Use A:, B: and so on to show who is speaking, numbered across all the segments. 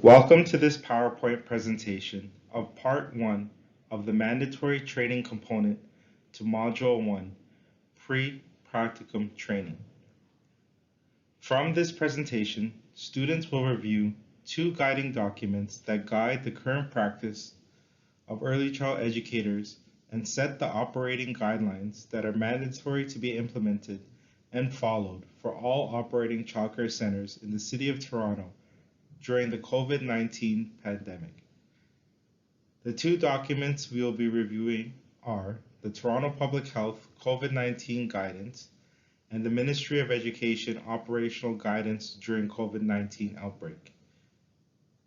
A: Welcome to this PowerPoint presentation of Part 1 of the mandatory training component to Module 1, Practicum Training. From this presentation, students will review two guiding documents that guide the current practice of early child educators and set the operating guidelines that are mandatory to be implemented and followed for all operating childcare centers in the City of Toronto during the COVID-19 pandemic. The two documents we will be reviewing are the Toronto Public Health COVID-19 Guidance and the Ministry of Education Operational Guidance during COVID-19 outbreak.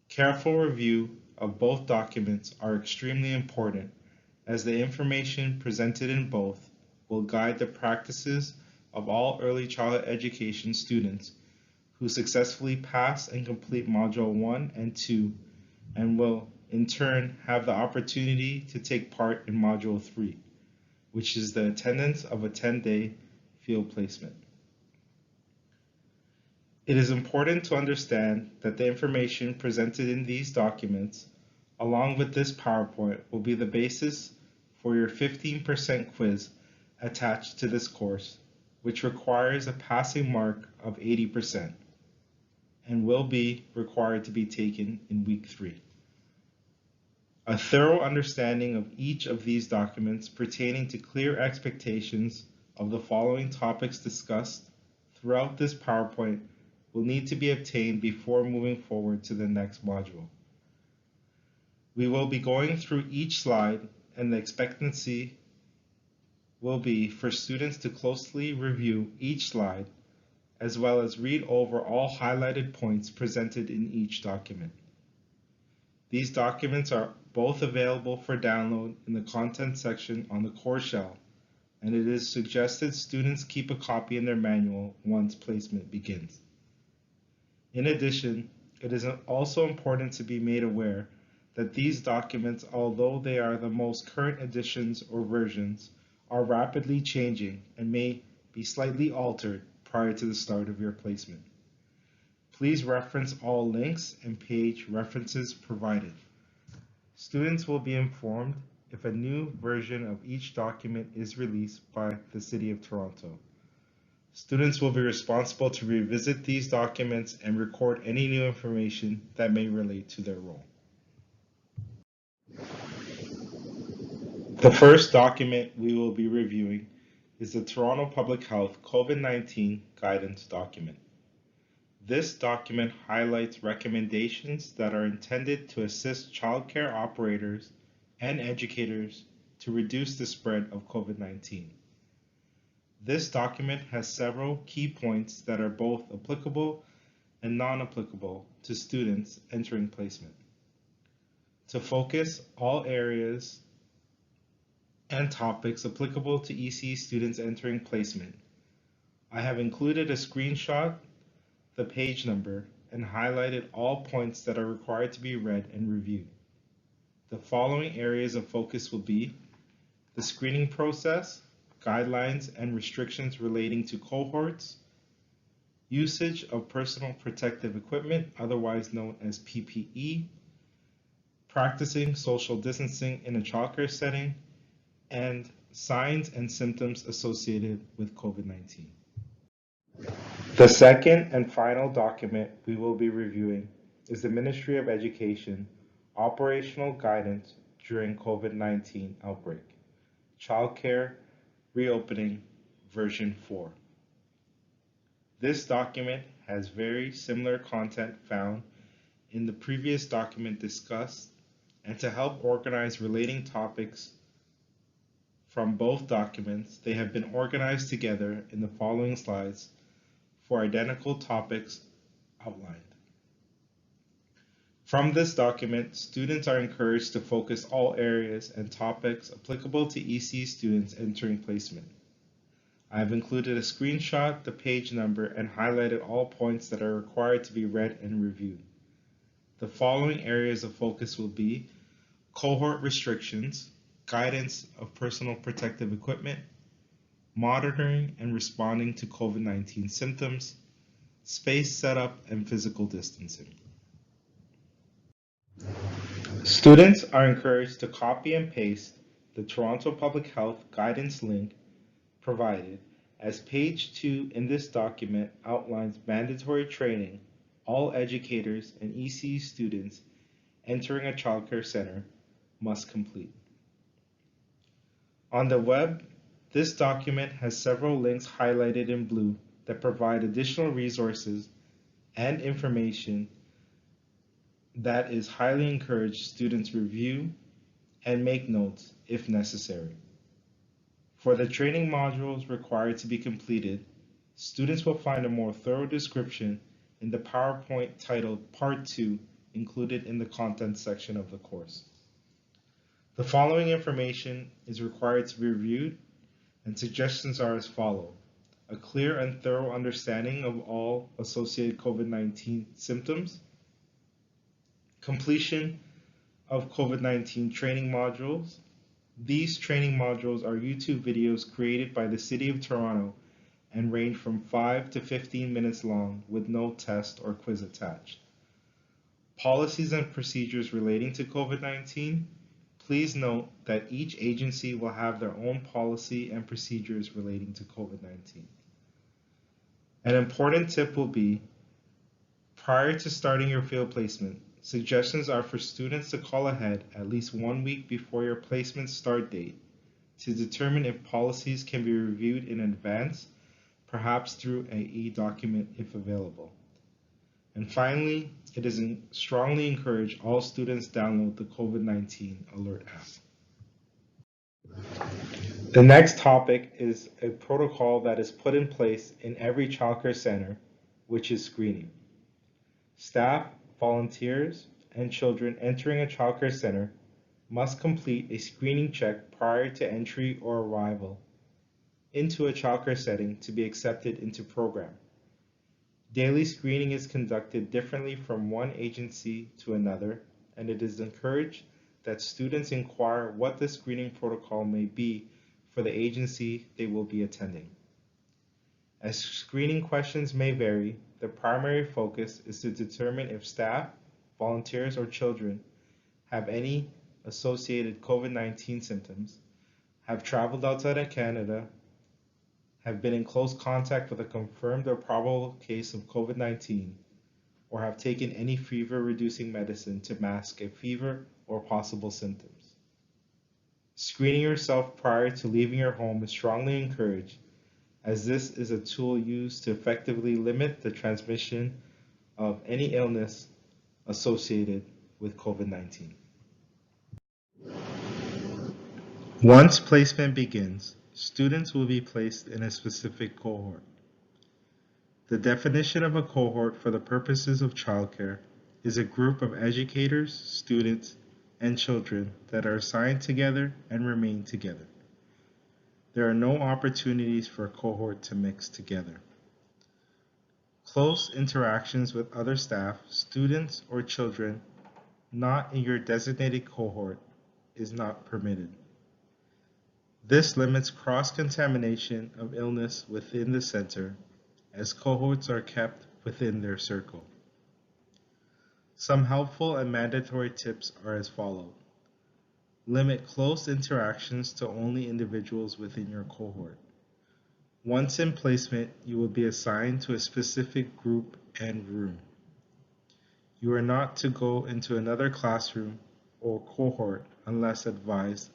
A: Careful review of both documents are extremely important as the information presented in both will guide the practices of all early childhood education students who successfully pass and complete Module 1 and 2 and will in turn have the opportunity to take part in Module 3, which is the attendance of a 10-day field placement. It is important to understand that the information presented in these documents, along with this PowerPoint, will be the basis for your 15% quiz attached to this course, which requires a passing mark of 80% and will be required to be taken in week 3. A thorough understanding of each of these documents pertaining to clear expectations of the following topics discussed throughout this PowerPoint will need to be obtained before moving forward to the next module. We will be going through each slide, and the expectancy will be for students to closely review each slide as well as read over all highlighted points presented in each document. These documents are both available for download in the content section on the course shell, and it is suggested students keep a copy in their manual once placement begins. In addition, it is also important to be made aware that these documents, although they are the most current editions or versions, are rapidly changing and may be slightly altered prior to the start of your placement. Please reference all links and page references provided. Students will be informed if a new version of each document is released by the City of Toronto. Students will be responsible to revisit these documents and record any new information that may relate to their role. The first document we will be reviewing is the Toronto Public Health COVID-19 Guidance document. This document highlights recommendations that are intended to assist childcare operators and educators to reduce the spread of COVID-19. This document has several key points that are both applicable and non-applicable to students entering placement. To focus all areas and topics applicable to ECE students entering placement, I have included a screenshot, the page number, and highlighted all points that are required to be read and reviewed. The following areas of focus will be the screening process, guidelines and restrictions relating to cohorts, usage of personal protective equipment, otherwise known as PPE, practicing social distancing in a childcare setting, and signs and symptoms associated with COVID-19. The second and final document we will be reviewing is the Ministry of Education Operational Guidance during COVID-19 Outbreak, Childcare Reopening version 4. This document has very similar content found in the previous document discussed, and to help organize relating topics from both documents, they have been organized together in the following slides for identical topics outlined. From this document, students are encouraged to focus all areas and topics applicable to ECE students entering placement. I have included a screenshot, the page number, and highlighted all points that are required to be read and reviewed. The following areas of focus will be cohort restrictions, guidance of personal protective equipment, monitoring and responding to COVID-19 symptoms, space setup, and physical distancing. Students are encouraged to copy and paste the Toronto Public Health guidance link provided, as page 2 in this document outlines mandatory training all educators and ECE students entering a childcare center must complete. On the web, this document has several links highlighted in blue that provide additional resources and information that is highly encouraged students review and make notes if necessary. For the training modules required to be completed, students will find a more thorough description in the PowerPoint titled Part 2 included in the content section of the course. The following information is required to be reviewed, and suggestions are as follows: a clear and thorough understanding of all associated COVID-19 symptoms, completion of COVID-19 training modules. These training modules are YouTube videos created by the City of Toronto and range from 5 to 15 minutes long with no test or quiz attached. Policies and procedures relating to COVID-19. Please note that each agency will have their own policy and procedures relating to COVID-19. An important tip will be, prior to starting your field placement, suggestions are for students to call ahead at least 1 week before your placement start date to determine if policies can be reviewed in advance, perhaps through an e-document if available. And finally, it is strongly encouraged all students download the COVID-19 Alert app. The next topic is a protocol that is put in place in every childcare center, which is screening. Staff, volunteers, and children entering a childcare center must complete a screening check prior to entry or arrival into a childcare setting to be accepted into program. Daily screening is conducted differently from one agency to another, and it is encouraged that students inquire what the screening protocol may be for the agency they will be attending. As screening questions may vary, the primary focus is to determine if staff, volunteers, or children have any associated COVID-19 symptoms, have traveled outside of Canada, have been in close contact with a confirmed or probable case of COVID-19, or have taken any fever-reducing medicine to mask a fever or possible symptoms. Screening yourself prior to leaving your home is strongly encouraged, as this is a tool used to effectively limit the transmission of any illness associated with COVID-19. Once placement begins, students will be placed in a specific cohort. The definition of a cohort for the purposes of childcare is a group of educators, students, and children that are assigned together and remain together. There are no opportunities for a cohort to mix together. Close interactions with other staff, students, or children not in your designated cohort is not permitted. This limits cross-contamination of illness within the center, as cohorts are kept within their circle. Some helpful and mandatory tips are as follows. Limit close interactions to only individuals within your cohort. Once in placement, you will be assigned to a specific group and room. You are not to go into another classroom or cohort unless advised.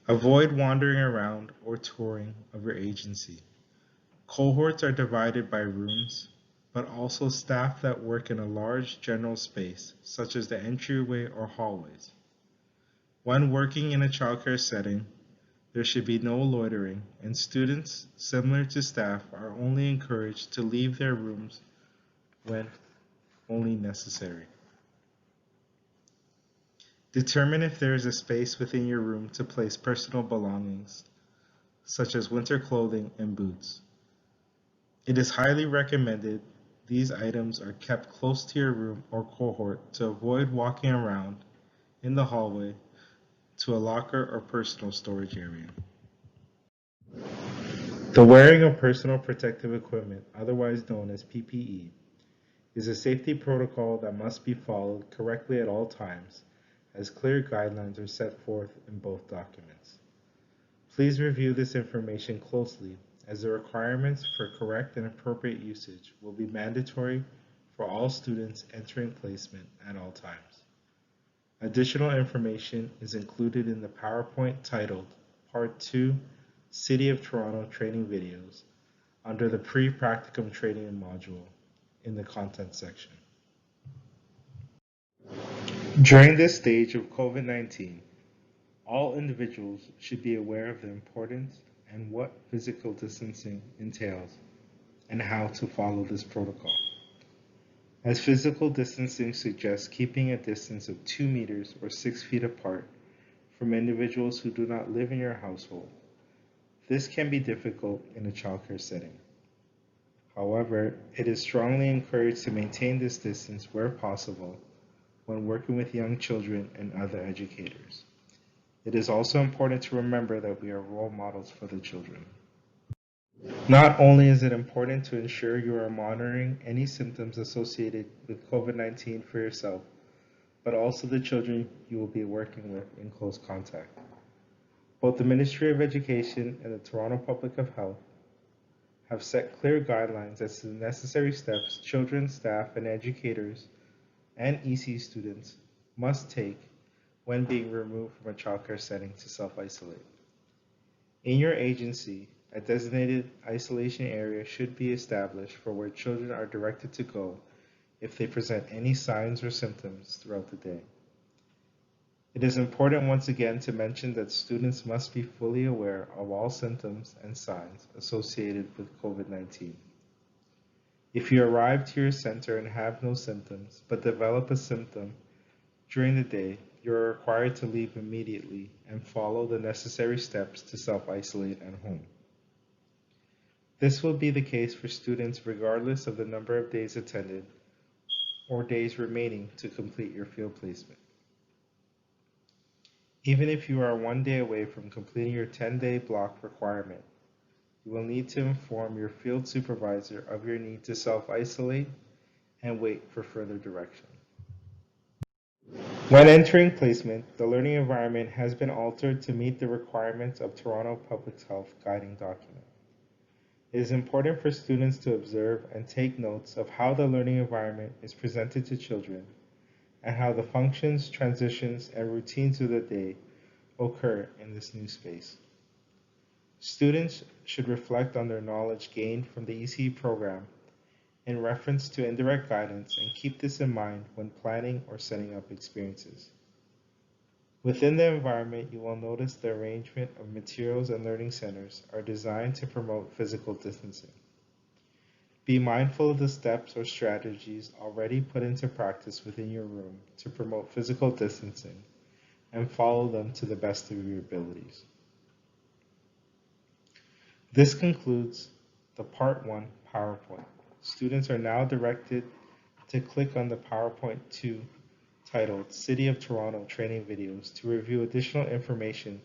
A: Avoid wandering around or touring of your agency. Cohorts are divided by rooms, but also staff that work in a large general space, such as the entryway or hallways. When working in a childcare setting, there should be no loitering, and students, similar to staff, are only encouraged to leave their rooms when only necessary. Determine if there is a space within your room to place personal belongings, such as winter clothing and boots. It is highly recommended these items are kept close to your room or cohort to avoid walking around in the hallway to a locker or personal storage area. The wearing of personal protective equipment, otherwise known as PPE, is a safety protocol that must be followed correctly at all times, as clear guidelines are set forth in both documents. Please review this information closely, as the requirements for correct and appropriate usage will be mandatory for all students entering placement at all times. Additional information is included in the PowerPoint titled Part 2, City of Toronto Training Videos, under the Practicum Training module in the Content section. During this stage of COVID-19, all individuals should be aware of the importance and what physical distancing entails and how to follow this protocol. As physical distancing suggests keeping a distance of 2 meters or 6 feet apart from individuals who do not live in your household, this can be difficult in a childcare setting. However, it is strongly encouraged to maintain this distance where possible when working with young children and other educators. It is also important to remember that we are role models for the children. Not only is it important to ensure you are monitoring any symptoms associated with COVID-19 for yourself, but also the children you will be working with in close contact. Both the Ministry of Education and the Toronto Public Health have set clear guidelines as to the necessary steps children, staff, and educators and EC students must take when being removed from a childcare setting to self-isolate. In your agency, a designated isolation area should be established for where children are directed to go if they present any signs or symptoms throughout the day. It is important once again to mention that students must be fully aware of all symptoms and signs associated with COVID-19. If you arrive to your center and have no symptoms, but develop a symptom during the day, you are required to leave immediately and follow the necessary steps to self-isolate at home. This will be the case for students regardless of the number of days attended or days remaining to complete your field placement. Even if you are 1 day away from completing your 10-day block requirement, you will need to inform your field supervisor of your need to self-isolate and wait for further direction. When entering placement, the learning environment has been altered to meet the requirements of Toronto Public Health Guiding Document. It is important for students to observe and take notes of how the learning environment is presented to children and how the functions, transitions, and routines of the day occur in this new space. Students should reflect on their knowledge gained from the ECE program in reference to indirect guidance and keep this in mind when planning or setting up experiences. Within the environment, you will notice the arrangement of materials and learning centers are designed to promote physical distancing. Be mindful of the steps or strategies already put into practice within your room to promote physical distancing and follow them to the best of your abilities. This concludes the Part 1 PowerPoint. Students are now directed to click on the PowerPoint 2 titled City of Toronto Training Videos to review additional information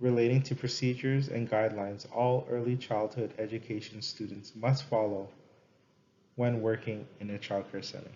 A: relating to procedures and guidelines all early childhood education students must follow when working in a childcare setting.